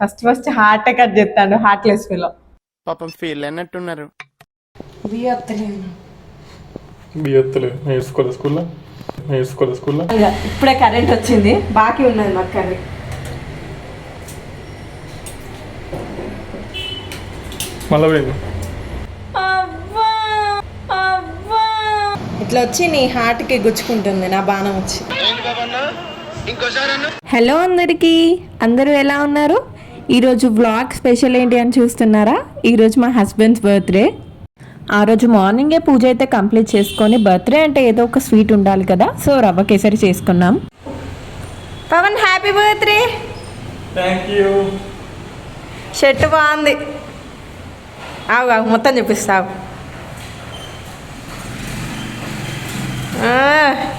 First heart cut చేస్తాడు, heartless feel. పాపం feel అన్నట్టున్నారు. స్కూల్లో ఇప్పుడే కరెంట్ వచ్చింది, బాకీ ఉన్నది మాకు కర్రీ. ఇట్లా వచ్చి నీ హార్ట్కి గుచ్చుకుంటుంది నా బాణం వచ్చి. హలో అందరికీ, అందరూ ఎలా ఉన్నారు? ఈరోజు వ్లాగ్ స్పెషల్ ఏంటి అని చూస్తున్నారా? ఈరోజు మా హస్బెండ్స్ బర్త్డే. ఆ రోజు మార్నింగే పూజ అయితే కంప్లీట్ చేసుకొని, బర్త్డే అంటే ఏదో ఒక స్వీట్ ఉండాలి కదా, సో రవ్వ కేసరి చేసుకున్నాం. Pavan happy birthday. Thank you. Shirt బాగుంది. ఆవు మొత్తం చూపిస్తావు.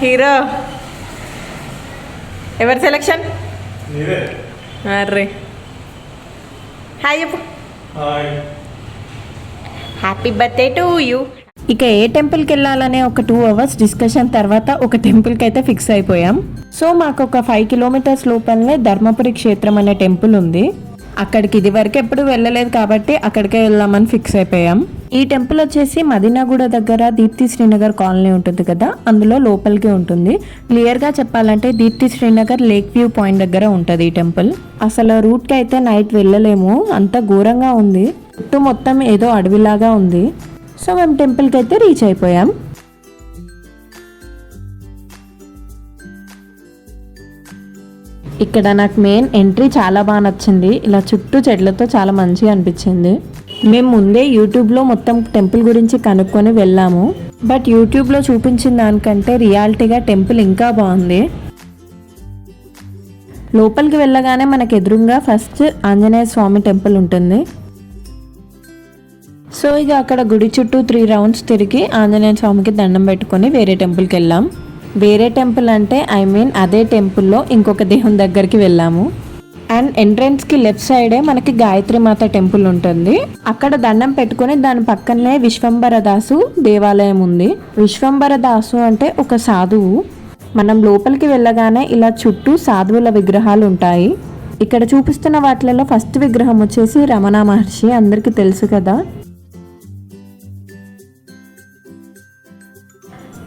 హీరో ఎవరి సెలెక్షన్? అర్రే హాయ్ చెప్పు. Happy birthday to you. ఇక ఏ టెంపుల్కి వెళ్ళాలనే ఒక 2 hours డిస్కషన్ తర్వాత ఒక టెంపుల్కి అయితే ఫిక్స్ అయిపోయాం. సో మాకు ఒక 5 kilometers లోపలనే ధర్మపురి క్షేత్రం అనే టెంపుల్ ఉంది. అక్కడికి ఇది వరకు ఎప్పుడు వెళ్ళలేదు కాబట్టి అక్కడికే వెళ్దామని ఫిక్స్ అయిపోయాం. ఈ టెంపుల్ వచ్చేసి మదీనాగూడ దగ్గర దీప్తి శ్రీనగర్ కాలనీ ఉంటుంది కదా, అందులో లోపలికి ఉంటుంది. క్లియర్గా చెప్పాలంటే Deepti Srinagar lake view point దగ్గర ఉంటుంది ఈ టెంపుల్. అసలు రూట్కి అయితే నైట్ వెళ్ళలేము, అంత ఘోరంగా ఉంది. చుట్టూ మొత్తం ఏదో అడవిలాగా ఉంది. సో మేము టెంపుల్కి అయితే రీచ్ అయిపోయాం. ఇక్కడ నాకు మెయిన్ ఎంట్రీ చాలా బాగా నచ్చింది. ఇలా చుట్టూ చెట్లతో చాలా మంచిగా అనిపించింది. మేము ముందే యూట్యూబ్లో మొత్తం టెంపుల్ గురించి కనుక్కొని వెళ్ళాము. బట్ యూట్యూబ్లో చూపించిన దానికంటే రియాలిటీగా టెంపుల్ ఇంకా బాగుంది. లోపలికి వెళ్ళగానే మనకు ఎదురుగా ఫస్ట్ ఆంజనేయ స్వామి టెంపుల్ ఉంటుంది. సో ఇక అక్కడ గుడి చుట్టూ 3 rounds తిరిగి ఆంజనేయ స్వామికి దండం పెట్టుకొని వేరే టెంపుల్కి వెళ్ళాం. వేరే టెంపుల్ అంటే అదే టెంపుల్లో ఇంకొక దేవుని దగ్గరికి వెళ్ళాము. అండ్ ఎంట్రన్స్కి లెఫ్ట్ సైడే మనకి గాయత్రి మాత టెంపుల్ ఉంటుంది. అక్కడ దండం పెట్టుకుని దాని పక్కనే విశ్వంబర దాసు దేవాలయం ఉంది. విశ్వంబర దాసు అంటే ఒక సాధువు. మనం లోపలికి వెళ్ళగానే ఇలా చుట్టూ సాధువుల విగ్రహాలు ఉంటాయి. ఇక్కడ చూపిస్తున్న వాటిలలో ఫస్ట్ విగ్రహం వచ్చేసి రమణ మహర్షి, అందరికీ తెలుసు కదా.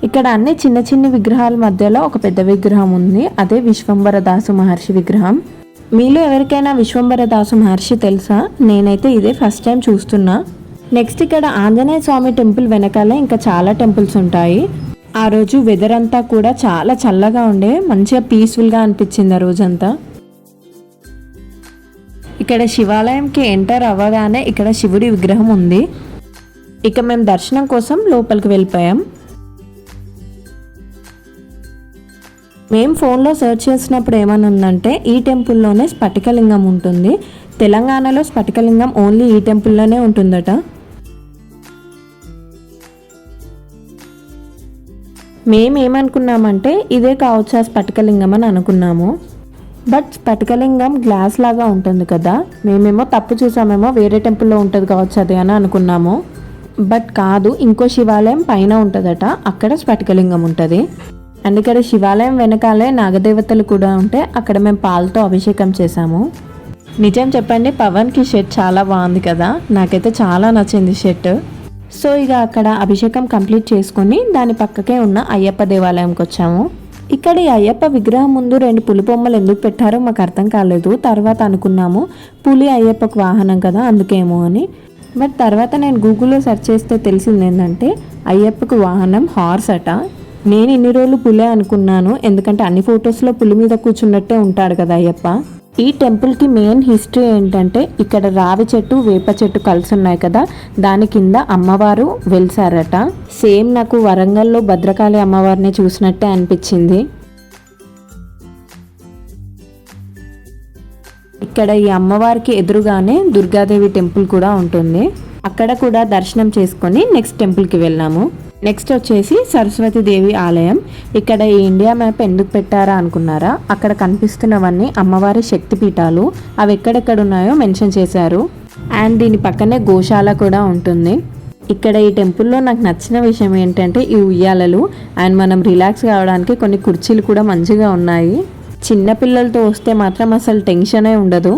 ఇక్కడ అన్ని చిన్న చిన్న విగ్రహాల మధ్యలో ఒక పెద్ద విగ్రహం ఉంది, అదే విశ్వంబర దాసు మహర్షి విగ్రహం. మీలో ఎవరికైనా విశ్వంబర దాసు మహర్షి తెలుసా? నేనైతే ఇదే ఫస్ట్ టైం చూస్తున్నా. నెక్స్ట్ ఇక్కడ ఆంజనేయ స్వామి టెంపుల్ వెనకాల ఇంకా చాలా టెంపుల్స్ ఉంటాయి. ఆ రోజు వెదర్ అంతా కూడా చాలా చల్లగా ఉండే, మంచిగా పీస్ఫుల్గా అనిపించింది ఆ రోజంతా. ఇక్కడ శివాలయంకి ఎంటర్ అవ్వగానే ఇక్కడ శివుడి విగ్రహం ఉంది. ఇక మేము దర్శనం కోసం లోపలికి వెళ్ళిపోయాం. మేము ఫోన్లో సెర్చ్ చేసినప్పుడు ఏమని ఉందంటే ఈ టెంపుల్లోనే స్ఫటికలింగం ఉంటుంది. తెలంగాణలో స్ఫటికలింగం ఓన్లీ ఈ టెంపుల్లోనే ఉంటుందట. మేమేమనుకున్నామంటే ఇదే కావచ్చు ఆ స్ఫటికలింగం అని అనుకున్నాము. బట్ స్ఫటికలింగం గ్లాస్ లాగా ఉంటుంది కదా, మేమేమో తప్పు చూసామేమో, వేరే టెంపుల్లో ఉంటుంది కావచ్చు అది అని అనుకున్నాము. బట్ కాదు, ఇంకో శివాలయం పైన ఉంటుందట, అక్కడ స్ఫటికలింగం ఉంటుంది. అండ్ ఇక్కడ శివాలయం వెనకాలే నాగదేవతలు కూడా ఉంటే అక్కడ మేము పాలతో అభిషేకం చేసాము. నిజం చెప్పండి, పవన్కి షర్ట్ చాలా బాగుంది కదా, నాకైతే చాలా నచ్చింది షర్ట్. సో ఇక అక్కడ అభిషేకం కంప్లీట్ చేసుకొని దాని పక్కకే ఉన్న అయ్యప్ప దేవాలయంకి వచ్చాము. ఇక్కడ ఈ అయ్యప్ప విగ్రహం ముందు 2 పులి బొమ్మలు ఎందుకు పెట్టారో మాకు అర్థం కాలేదు. తర్వాత అనుకున్నాము పులి అయ్యప్పకు వాహనం కదా అందుకేమో అని. బట్ తర్వాత నేను గూగుల్లో సెర్చ్ చేస్తే తెలిసింది ఏంటంటే అయ్యప్పకు వాహనం హార్స్ అట. నేను ఇన్ని రోజులు పులే అనుకున్నాను, ఎందుకంటే అన్ని ఫొటోస్లో పులి మీద కూర్చున్నట్టే ఉంటాడు కదా అయ్యప్ప. ఈ టెంపుల్కి మెయిన్ హిస్టరీ ఏంటంటే ఇక్కడ రావి చెట్టు వేప చెట్టు కలిసి ఉన్నాయి కదా, దాని కింద అమ్మవారు వెలిసారట. సేమ్ నాకు వరంగల్లో భద్రకాళి అమ్మవారిని చూసినట్టే అనిపించింది. ఇక్కడ ఈ అమ్మవారికి ఎదురుగానే దుర్గాదేవి టెంపుల్ కూడా ఉంటుంది. అక్కడ కూడా దర్శనం చేసుకొని నెక్స్ట్ టెంపుల్కి వెళ్ళాము. నెక్స్ట్ వచ్చేసి సరస్వతి దేవి ఆలయం. ఇక్కడ ఈ ఇండియా మ్యాప్ ఎందుకు పెట్టారా అనుకున్నారా? అక్కడ కనిపిస్తున్నవన్నీ అమ్మవారి శక్తిపీఠాలు, అవి ఎక్కడెక్కడ ఉన్నాయో మెన్షన్ చేశారు. అండ్ దీని పక్కనే గోశాల కూడా ఉంటుంది. ఇక్కడ ఈ టెంపుల్లో నాకు నచ్చిన విషయం ఏంటంటే ఈ ఉయ్యాలలు అండ్ మనం రిలాక్స్ కావడానికి కొన్ని కుర్చీలు కూడా మంచిగా ఉన్నాయి. చిన్న పిల్లలతో వస్తే మాత్రం అసలు టెన్షనే ఉండదు.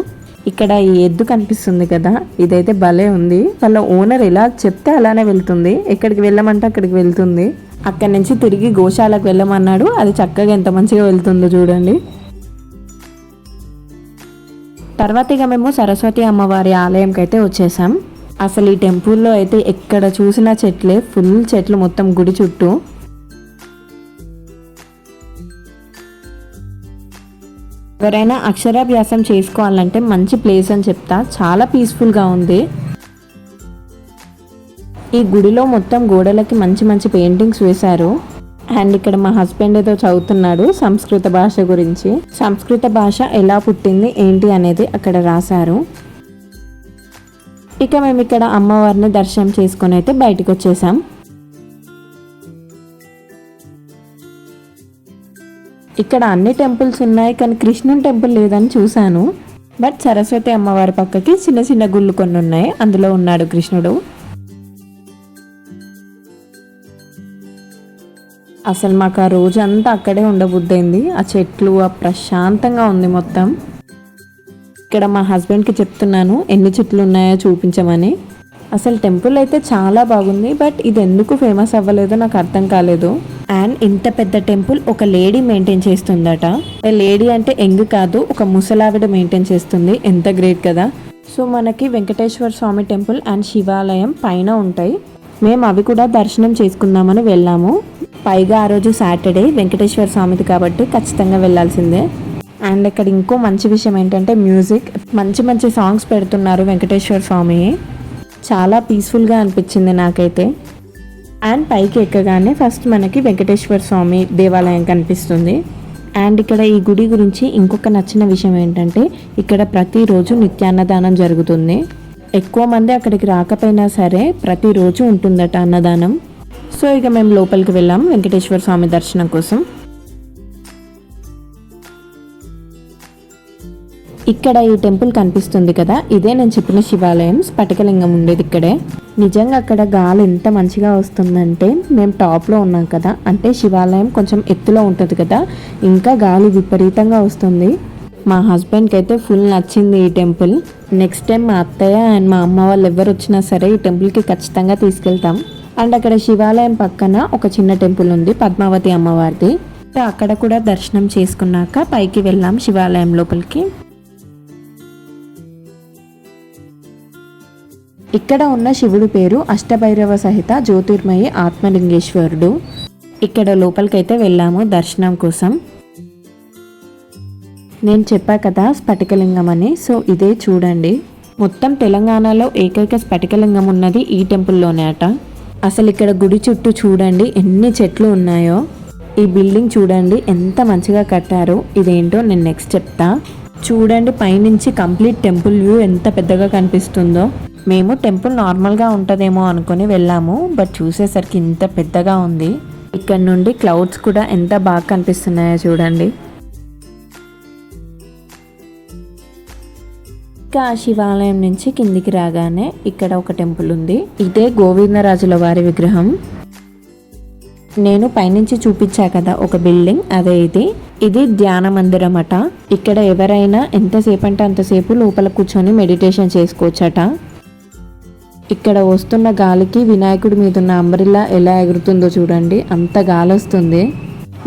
ఇక్కడ ఈ ఎద్దు కనిపిస్తుంది కదా, ఇదైతే భలే ఉంది. వాళ్ళ ఓనర్ ఎలా చెప్తే అలానే వెళ్తుంది, ఎక్కడికి వెళ్ళమంటే అక్కడికి వెళ్తుంది. అక్కడి నుంచి తిరిగి గోశాలకు వెళ్ళమన్నాడు, అది చక్కగా ఎంత మంచిగా వెళ్తుందో చూడండి. తర్వాత ఇక మేము సరస్వతి అమ్మవారి ఆలయంకి అయితే వచ్చేసాం. అసలు ఈ టెంపుల్లో అయితే ఎక్కడ చూసినా చెట్లే, ఫుల్ చెట్లు మొత్తం గుడి చుట్టూ. ఎవరైనా అక్షరాభ్యాసం చేసుకోవాలంటే మంచి ప్లేస్ అని చెప్తా, చాలా పీస్ఫుల్గా ఉంది. ఈ గుడిలో మొత్తం గోడలకి మంచి మంచి పెయింటింగ్స్ వేశారు. అండ్ ఇక్కడ మా హస్బెండ్ ఏదో చదువుతున్నాడు సంస్కృత భాష గురించి. సంస్కృత భాష ఎలా పుట్టింది ఏంటి అనేది అక్కడ రాశారు. ఇక మేము ఇక్కడ అమ్మవారిని దర్శనం చేసుకొని అయితే బయటకు వచ్చేసాం. ఇక్కడ అన్ని టెంపుల్స్ ఉన్నాయి కానీ కృష్ణుని టెంపుల్ లేదని చూశాను. బట్ సరస్వతి అమ్మవారి పక్కకి చిన్న చిన్న గుళ్ళు కొన్ని ఉన్నాయి, అందులో ఉన్నాడు కృష్ణుడు. అసలు మాకు ఆ రోజంతా అక్కడే ఉండబుద్దైంది. ఆ చెట్లు, ఆ ప్రశాంతంగా ఉంది మొత్తం. ఇక్కడ మా హస్బెండ్కి చెప్తున్నాను ఎన్ని చెట్లు ఉన్నాయో చూపించమని. అసలు టెంపుల్ అయితే చాలా బాగుంది, బట్ ఇది ఎందుకు ఫేమస్ అవ్వలేదో నాకు అర్థం కాలేదు. అండ్ ఇంత పెద్ద టెంపుల్ ఒక లేడీ మెయింటైన్ చేస్తుందట. లేడీ అంటే యంగ్ కాదు, ఒక ముసలావిడ మెయింటైన్ చేస్తుంది. ఎంత గ్రేట్ కదా. సో మనకి వెంకటేశ్వర స్వామి టెంపుల్ అండ్ శివాలయం పైన ఉంటాయి. మేము అవి కూడా దర్శనం చేసుకుందామని వెళ్ళాము. పైగా ఆ రోజు సాటర్డే వెంకటేశ్వర స్వామిది కాబట్టి ఖచ్చితంగా వెళ్ళాల్సిందే. అండ్ ఇక్కడ ఇంకో మంచి విషయం ఏంటంటే మ్యూజిక్, మంచి మంచి సాంగ్స్ పెడుతున్నారు వెంకటేశ్వర స్వామి. చాలా పీస్ఫుల్గా అనిపించింది నాకైతే. అండ్ పైకి ఎక్కగానే ఫస్ట్ మనకి వెంకటేశ్వర స్వామి దేవాలయం కనిపిస్తుంది. అండ్ ఇక్కడ ఈ గుడి గురించి ఇంకొక నచ్చిన విషయం ఏంటంటే ఇక్కడ ప్రతిరోజు నిత్యాన్నదానం జరుగుతుంది. ఎక్కువ మంది అక్కడికి రాకపోయినా సరే ప్రతిరోజు ఉంటుందట అన్నదానం. సో ఇక మేము లోపలికి వెళ్ళాం వెంకటేశ్వర స్వామి దర్శనం కోసం. ఇక్కడ ఈ టెంపుల్ కనిపిస్తుంది కదా, ఇదే నేను చెప్పిన శివాలయం. స్ఫటికలింగం ఉండేది ఇక్కడే. నిజంగా అక్కడ గాలి ఎంత మంచిగా వస్తుందంటే, మేము టాప్లో ఉన్నాం కదా, అంటే శివాలయం కొంచెం ఎత్తులో ఉంటుంది కదా, ఇంకా గాలి విపరీతంగా వస్తుంది. మా హస్బెండ్కి అయితే ఫుల్ నచ్చింది ఈ టెంపుల్. నెక్స్ట్ టైం మా అత్తయ్య అండ్ మా అమ్మ వాళ్ళు ఎవరు వచ్చినా సరే ఈ టెంపుల్కి ఖచ్చితంగా తీసుకెళ్తాం. అండ్ అక్కడ శివాలయం పక్కన ఒక చిన్న టెంపుల్ ఉంది, పద్మావతి అమ్మవారిది. అక్కడ కూడా దర్శనం చేసుకున్నాక పైకి వెళ్ళాం శివాలయం లోపలికి. ఇక్కడ ఉన్న శివుడి పేరు అష్టభైరవ సహిత జ్యోతిర్మయి ఆత్మలింగేశ్వరుడు. ఇక్కడ లోపలికైతే వెళ్ళాము దర్శనం కోసం. నేను చెప్పా కదా స్ఫటికలింగం అని, సో ఇదే చూడండి. మొత్తం తెలంగాణలో ఏకైక స్ఫటికలింగం ఉన్నది ఈ టెంపుల్లోనే అట. అసలు ఇక్కడ గుడి చుట్టూ చూడండి ఎన్ని చెట్లు ఉన్నాయో. ఈ బిల్డింగ్ చూడండి ఎంత మంచిగా కట్టారో. ఇదేంటో నేను నెక్స్ట్ చెప్తా. చూడండి పైనుంచి కంప్లీట్ టెంపుల్ వ్యూ ఎంత పెద్దగా కనిపిస్తుందో. మేము టెంపుల్ నార్మల్గా ఉంటుందేమో అనుకుని వెళ్ళాము, బట్ చూసేసరికి ఇంత పెద్దగా ఉంది. ఇక్కడ నుండి క్లౌడ్స్ కూడా ఎంత బాగా కనిపిస్తున్నాయో చూడండి. ఇంకా శివాలయం నుంచి కిందికి రాగానే ఇక్కడ ఒక టెంపుల్ ఉంది. ఇదే గోవిందరాజుల వారి విగ్రహం. నేను పైనుంచి చూపించా కదా ఒక బిల్డింగ్, అదే ఇది ధ్యాన మందిరం అట. ఇక్కడ ఎవరైనా ఎంతసేపు అంటే అంతసేపు లోపల కూర్చొని మెడిటేషన్ చేసుకోవచ్చట. ఇక్కడ వస్తున్న గాలికి వినాయకుడి మీద ఉన్న అంబ్రెల్లా ఎలా ఎగురుతుందో చూడండి, అంత గాలి వస్తుంది.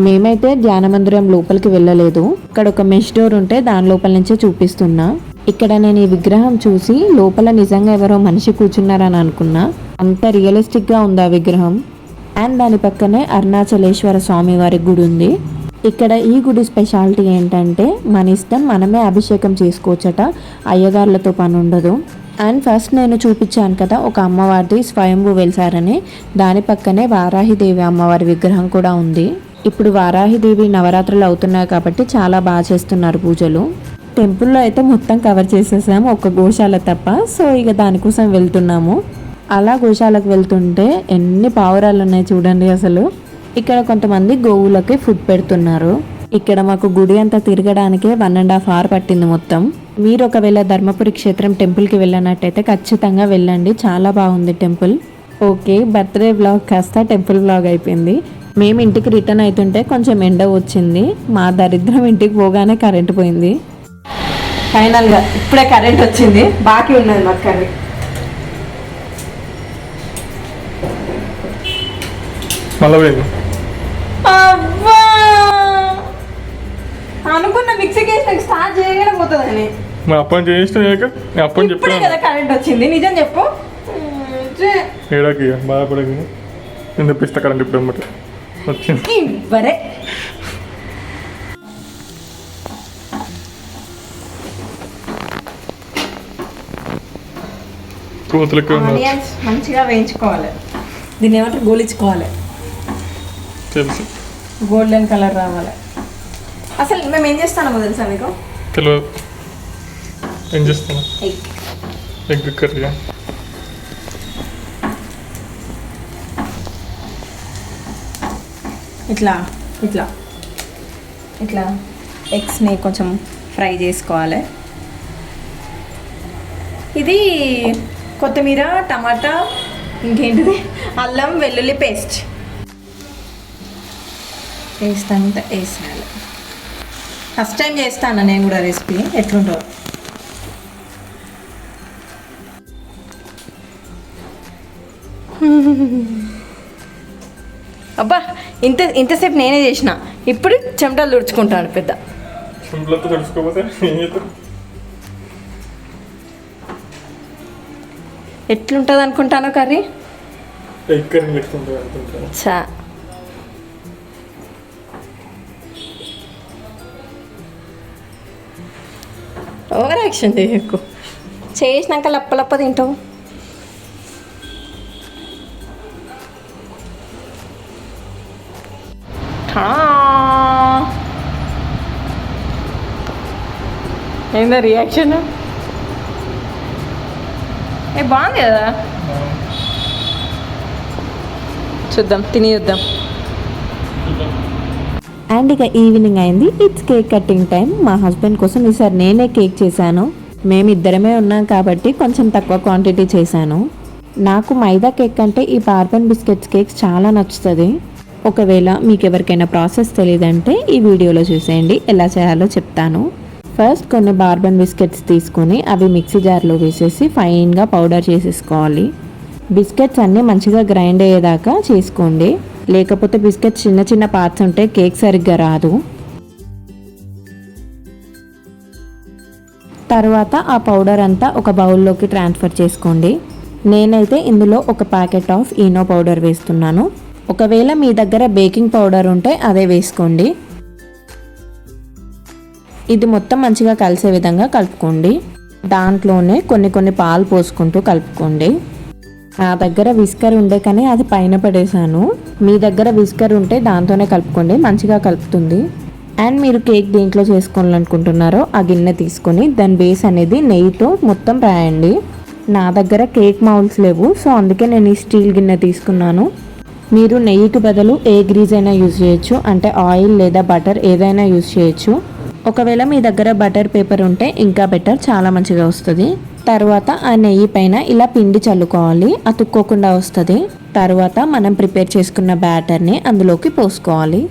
మేమైతే ధ్యాన మందిరం లోపలికి వెళ్ళలేదు. ఇక్కడ ఒక మెష్ డోర్ ఉంటే దాని లోపల నుంచే చూపిస్తున్నా. ఇక్కడ నేను ఈ విగ్రహం చూసి లోపల నిజంగా ఎవరో మనిషి కూర్చున్నారని అనుకున్నా. అంత రియలిస్టిక్ గా ఉంది ఆ విగ్రహం. అండ్ దాని పక్కనే అరుణాచలేశ్వర స్వామి వారి గుడి ఉంది. ఇక్కడ ఈ గుడి స్పెషాలిటీ ఏంటంటే మన ఇష్టం మనమే అభిషేకం చేసుకోవచ్చట, అయ్యగారులతో పని ఉండదు. అండ్ ఫస్ట్ నేను చూపించాను కదా ఒక అమ్మవారిది స్వయంభూ వెలిసారని, దాని పక్కనే వారాహిదేవి అమ్మవారి విగ్రహం కూడా ఉంది. ఇప్పుడు వారాహిదేవి నవరాత్రులు అవుతున్నాయి కాబట్టి చాలా బాగా చేస్తున్నారు పూజలు. టెంపుల్లో అయితే మొత్తం కవర్ చేసేసాము, ఒక గోశాల తప్ప. సో ఇక దానికోసం వెళ్తున్నాము. అలా గోశాలకు వెళ్తుంటే ఎన్ని పావురాలు ఉన్నాయి చూడండి అసలు. ఇక్కడ కొంతమంది గోవులకి ఫుడ్ పెడుతున్నారు. ఇక్కడ మాకు గుడి అంతా తిరగడానికే 1.5 hours పట్టింది మొత్తం. మీరు ఒకవేళ ధర్మపురి క్షేత్రం టెంపుల్కి వెళ్ళినట్టయితే ఖచ్చితంగా వెళ్ళండి, చాలా బాగుంది టెంపుల్. ఓకే, బర్త్డే వ్లాగ్ కాస్త టెంపుల్ వ్లాగ్ అయిపోయింది. మేము ఇంటికి రిటర్న్ అవుతుంటే కొంచెం ఎండ వచ్చింది. మా దరిద్రం ఇంటికి పోగానే కరెంట్ పోయింది. ఫైనల్గా ఇప్పుడే కరెంట్ వచ్చింది, బాకీ ఉన్నది మాకు కర్రీ. మళ్ళీ పోయింది. అబ్బా అనుకున్న మిక్సీకి వేసి స్టార్ట్ చేయగానే పోతుందని. మా అప్పని చేసిన నేను అప్పని ఇప్పుడే చెప్పాను కదా కరెంట్ వచ్చింది, నిజం చెప్పు. ఏడాకి బాధపడకి నేను తెప్పిస్తా కరెంట్ ఇప్పుడు అన్నమాట వచ్చింది. బరే కూతులకి ఆనియన్స్ మంచిగా వేయించుకోవాలి, దీన్ని ఏమంటారు గోలించుకోవాలి, తెలుసు గోల్డెన్ కలర్ రావాలి. అసలు మేము ఏం చేస్తామో తెలుసా మీకు? తెలియదు. ఏం చేస్తున్నా? Egg curry. ఇట్లా ఇట్లా ఇట్లా ఎగ్స్ని కొంచెం ఫ్రై చేసుకోవాలి. ఇది కొత్తిమీర, టమాటా, ఇంకేంటిది అల్లం వెల్లుల్లి పేస్ట్ అంతా వేసేయాలి. ఫస్ట్ టైం చేస్తాను నేను కూడా రెసిపీ, ఎట్లుంటుందో. అబ్బా ఇంతసేపు నేనే చేసిన, ఇప్పుడు చెమటలు తుడుచుకుంటాను పెద్ద. చుండ్లతో తెలుసుకోపోతే ఏం చేస్తారు? ఎట్లుంటుంది అనుకుంటాను కర్రీ? ఎగ్ కర్రీ పెట్టుకుంటారు అనుకుంటాను. చా ఓవర్ యాక్షన్ చేయకు, చేసినాక లప్పలప్ప తింటావు. ఏందా రియాక్షన్? బాగుంది కదా, చూద్దాం, తిని చూద్దాం. అండ్ ఇక ఈవినింగ్ అయింది, ఇట్స్ కేక్ కటింగ్ టైం. మా హస్బెండ్ కోసం ఈసారి నేనే కేక్ చేశాను. మేమిద్దరమే ఉన్నాం కాబట్టి కొంచెం తక్కువ క్వాంటిటీ చేశాను. నాకు మైదా కేక్ అంటే ఈ బార్బన్ బిస్కెట్స్ కేక్స్ చాలా నచ్చుతుంది. ఒకవేళ మీకు ఎవరికైనా ప్రాసెస్ తెలియదంటే ఈ వీడియోలో చూసేయండి, ఎలా చేయాలో చెప్తాను. ఫస్ట్ కొన్ని బార్బన్ బిస్కెట్స్ తీసుకొని అవి మిక్సీ జార్లో వేసేసి ఫైన్గా పౌడర్ చేసేసుకోవాలి. బిస్కెట్స్ అన్నీ మంచిగా గ్రైండ్ అయ్యేదాకా చేసుకోండి, లేకపోతే బిస్కెట్స్ చిన్న చిన్న పార్ట్స్ ఉంటే కేక్ సరిగ్గా రాదు. తర్వాత ఆ పౌడర్ అంతా ఒక బౌల్లోకి ట్రాన్స్ఫర్ చేసుకోండి. నేనైతే ఇందులో ఒక ప్యాకెట్ ఆఫ్ ఈనో పౌడర్ వేస్తున్నాను. ఒకవేళ మీ దగ్గర బేకింగ్ పౌడర్ ఉంటే అదే వేసుకోండి. ఇది మొత్తం మంచిగా కలిసే విధంగా కలుపుకోండి. దాంట్లోనే కొన్ని పాలు పోసుకుంటూ కలుపుకోండి. నా దగ్గర విస్కర్ ఉండే కానీ అది పైన పడేసాను. మీ దగ్గర విస్కర్ ఉంటే దాంతోనే కలుపుకోండి, మంచిగా కలుపుతుంది. అండ్ మీరు కేక్ దేంట్లో చేసుకోవాలనుకుంటున్నారో ఆ గిన్నె తీసుకొని దాని బేస్ అనేది నెయ్యితో మొత్తం రాయండి. నా దగ్గర కేక్ మౌల్స్ లేవు, సో అందుకే నేను ఈ స్టీల్ గిన్నె తీసుకున్నాను. మీరు నెయ్యికి బదులు ఏ గ్రీజ్ అయినా యూజ్ చేయొచ్చు, అంటే ఆయిల్ లేదా బటర్ ఏదైనా యూజ్ చేయొచ్చు. ఒకవేళ మీ దగ్గర బటర్ పేపర్ ఉంటే ఇంకా బెటర్, చాలా మంచిగా వస్తుంది. తర్వాత ఆ నెయ్యి పైన ఇలా పిండి చల్లుకోవాలి, అతుక్కోకుండా వస్తుంది. తర్వాత మనం ప్రిపేర్ చేసుకున్న బ్యాటర్ని అందులోకి పోసుకోవాలి.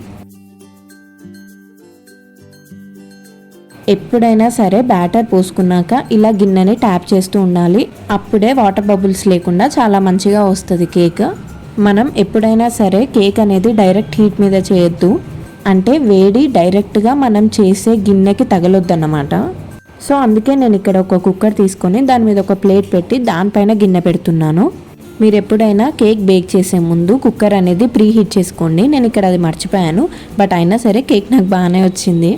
ఎప్పుడైనా సరే బ్యాటర్ పోసుకున్నాక ఇలా గిన్నెని ట్యాప్ చేస్తూ ఉండాలి, అప్పుడే వాటర్ బబుల్స్ లేకుండా చాలా మంచిగా వస్తుంది కేక్. మనం ఎప్పుడైనా సరే కేక్ అనేది డైరెక్ట్ హీట్ మీద చేయొద్దు, అంటే వేడి డైరెక్ట్గా మనం చేసే గిన్నెకి తగలొద్దన్నమాట. సో అందుకే నేను ఇక్కడ ఒక కుక్కర్ తీసుకొని దాని మీద ఒక ప్లేట్ పెట్టి దానిపైన గిన్నె పెడుతున్నాను. మీరు ఎప్పుడైనా కేక్ బేక్ చేసే ముందు కుక్కర్ అనేది ప్రీ హీట్ చేసుకోండి. నేను ఇక్కడ అది మర్చిపోయాను, బట్ అయినా సరే కేక్ నాకు బాగానే వచ్చింది.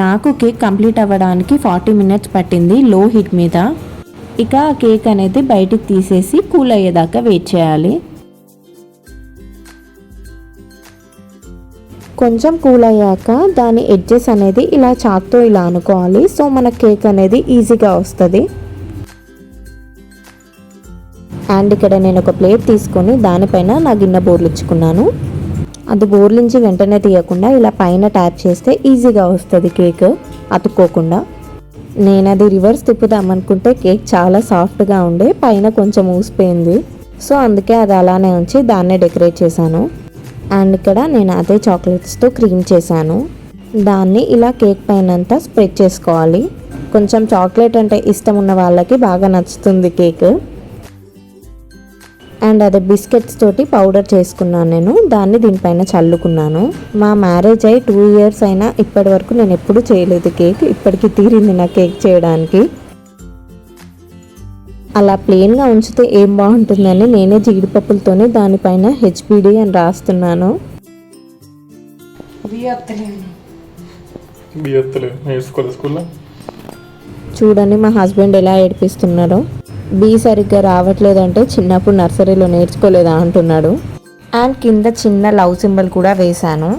నాకు కేక్ కంప్లీట్ అవ్వడానికి 40 మినిట్స్ పట్టింది లో హీట్ మీద. ఇక ఆ కేక్ అనేది బయటికి తీసేసి కూల్ అయ్యేదాకా వెయిట్ చేయాలి. కొంచెం కూల్ అయ్యాక దాని ఎడ్జెస్ అనేది ఇలా చాక్తో ఇలా అనుకోవాలి, సో మన కేక్ అనేది ఈజీగా వస్తుంది. అండ్ ఇక్కడ నేను ఒక ప్లేట్ తీసుకొని దానిపైన నా గిన్నె బోర్లించుకున్నాను. అది బోర్లించి వెంటనే తీయకుండా ఇలా పైన ట్యాప్ చేస్తే ఈజీగా వస్తుంది కేక్ అతుక్కోకుండా. నేను అది రివర్స్ తిప్పుదామనుకుంటే కేక్ చాలా సాఫ్ట్గా ఉండే పైన కొంచెం ఊసిపోయింది, సో అందుకే అది అలానే ఉంచి దాన్నే డెకరేట్ చేశాను. అండ్ ఇక్కడ నేను అదే చాక్లెట్స్తో క్రీమ్ చేశాను. దాన్ని ఇలా కేక్ పైన అంతా స్ప్రెడ్ చేసుకోవాలి. కొంచెం చాక్లెట్ అంటే ఇష్టం ఉన్న వాళ్ళకి బాగా నచ్చుతుంది కేక్. అండ్ అదే బిస్కెట్స్ తోటి పౌడర్ చేసుకున్నాను నేను, దాన్ని దీనిపైన చల్లుకున్నాను. మా మ్యారేజ్ అయ్యి 2 years అయినా ఇప్పటి వరకు నేను ఎప్పుడూ చేయలేదు కేక్. ఇప్పటికి తీరింది నా కేక్ చేయడానికి. అలా ప్లెయిన్గా ఉంచితే ఏం బాగుంటుందని నేనే జీడిపప్పులతోనే దానిపైన HBD అని రాస్తున్నాను. బియ్యత్తలేదు నేర్చుకోలేదు స్కూల్లో. చూడండి మా హస్బెండ్ ఎలా ఏడిపిస్తున్నారో. బీ సరిగ్గా రావట్లేదంటే చిన్నప్పుడు నర్సరీలో నేర్చుకోలేదా అంటున్నాడు. అండ్ కింద చిన్న లవ్ సింబల్ కూడా వేశాను.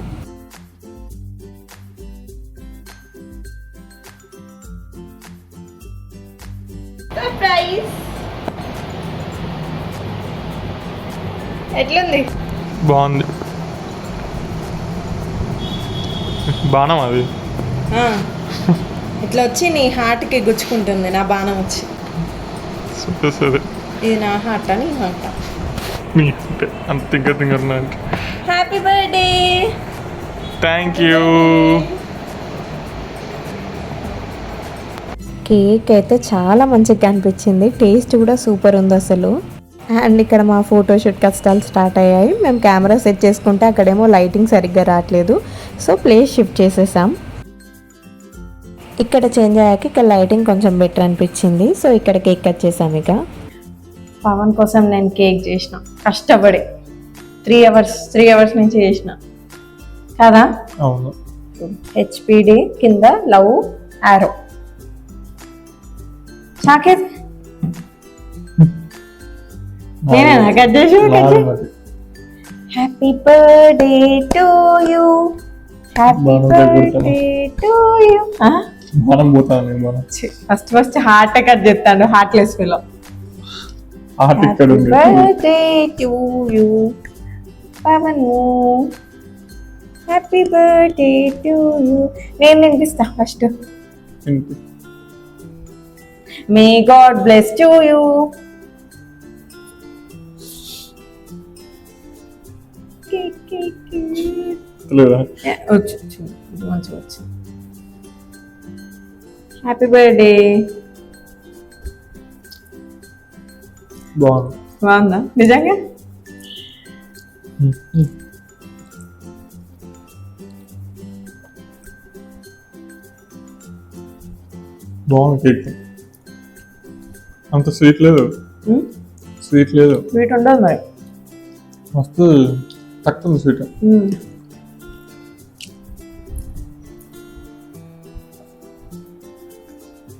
ఎట్లుంది? బాగుంది. బాణం అది ఇట్లా వచ్చి నీ హార్ట్కి గుచ్చుకుంటుంది నా బాణం వచ్చి. సరే ఇది నా హార్ట్ నీ హార్ట్. నీ అంటే అంత తింగర్ అంటే. Happy birthday. Thank you. Cake అయితే చాలా మంచిగా అనిపించింది, టేస్ట్ కూడా సూపర్ ఉంది అసలు. అండ్ ఇక్కడ మా ఫోటోషూట్ కష్టాలు స్టార్ట్ అయ్యాయి. మేము కెమెరా సెట్ చేసుకుంటే అక్కడేమో లైటింగ్ సరిగ్గా రావట్లేదు, సో ప్లేస్ షిఫ్ట్ చేసేసాం. ఇక్కడ చేంజ్ అయ్యాక ఇక్కడ లైటింగ్ కొంచెం బెటర్ అనిపించింది, సో ఇక్కడ కేక్ కట్ చేసాం. ఇక పవన్ కోసం నేను కేక్ చేసిన కష్టపడి 3 hours నుంచి చేసిన కదా. అవును. HBD కింద లవ్ ఆరో చాకేది నేనేనా కట్ చేసి. Happy birthday to you, happy birthday to you. మనం పోతాను మనం. ఫస్ట్ హార్ట్ కట్ చేస్తాను, హార్ట్లెస్ ఫీల్. ఆర్ట్ ఇక్కడ ఉంది. Birthday to you Pavan, happy birthday to you. నేను వినిపిస్తా first. May God bless to you. Happy birthday. బాగుందా నిజంగా? బాగుంది కేక్. అంత స్వీట్ లేదు. స్వీట్ ఉండదు మరి, మస్తు తక్కువ స్వీట్.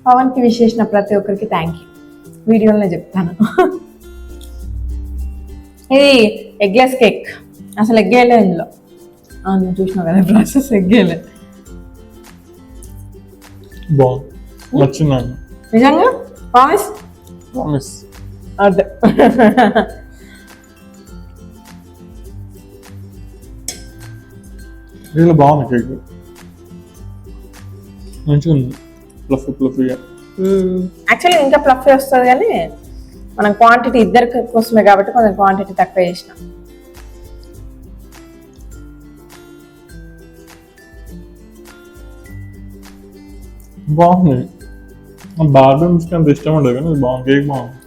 పవన్కి విష్ చేసిన ప్రతి ఒక్కరికి థ్యాంక్ యూ. వీడియోలోనే చెప్తాను. ఇది ఎగ్లెస్ కేక్, అసలు ఎగ్గేయలేదు ఇందులో. నువ్వు చూసినావు కదా ప్రాసెస్, ఎగ్గేయలేదు. బాగుంది, నచ్చింది నాకు నిజంగా. ప్రామిస్. అదే రియల్ బాగుంది కేక్, మంచిగా ఉంది. ఫ్లఫీగా. యాక్చువల్లీ ఇంకా ఫ్లఫీ వస్తుంది, కానీ మనం క్వాంటిటీ ఇద్దరికి కోసమే కాబట్టి కొంచెం క్వాంటిటీ తక్కువ చేసినాం. బాగుంది. బార్బీ మిస్కి అంత ఇష్టం ఉండదు కానీ బాగుంది, కేక్ బాగుంది.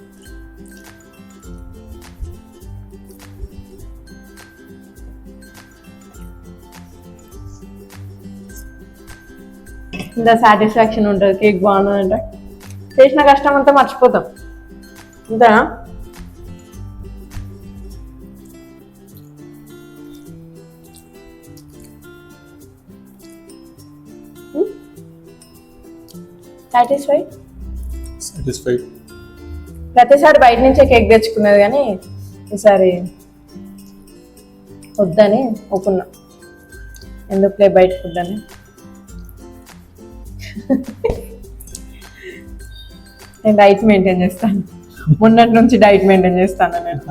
ఇంత సాటిస్ఫాక్షన్ ఉంటుంది కేక్ బాగుందంటే. చేసిన కష్టం అంతా మర్చిపోతాం, అంతేనా? సాటిస్ఫైడ్. ప్రతిసారి బయట నుంచే కేక్ తెచ్చుకునేది, కానీ ఈసారి వద్దని ఒప్పున్నా. ఎందుకులే బయట ఫుడ్ అని. నేను డైట్ మెయింటైన్ చేస్తాను, మొన్నటి నుంచి డైట్ మెయింటైన్ చేస్తాను నేను.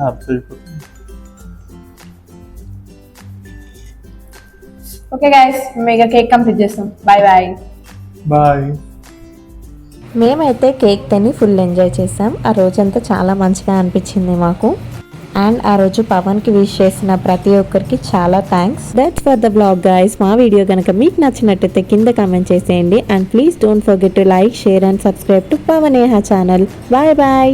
ఓకే గైస్, మేము కేక్ కంప్లీట్ చేస్తాం. Bye bye. బాయ్. మేమైతే కేక్ తిని ఫుల్ ఎంజాయ్ చేసాం. ఆ రోజంతా చాలా మంచిగా అనిపించింది మాకు. అండ్ ఆ రోజు పవన్కి విష్ చేసిన ప్రతి ఒక్కరికి చాలా thanks. That's for the blog guys. మా వీడియో కనుక మీకు నచ్చినట్టయితే కింద కామెంట్ చేసేయండి. And please don't forget to like, share and subscribe to Pavaneha channel. Bye bye.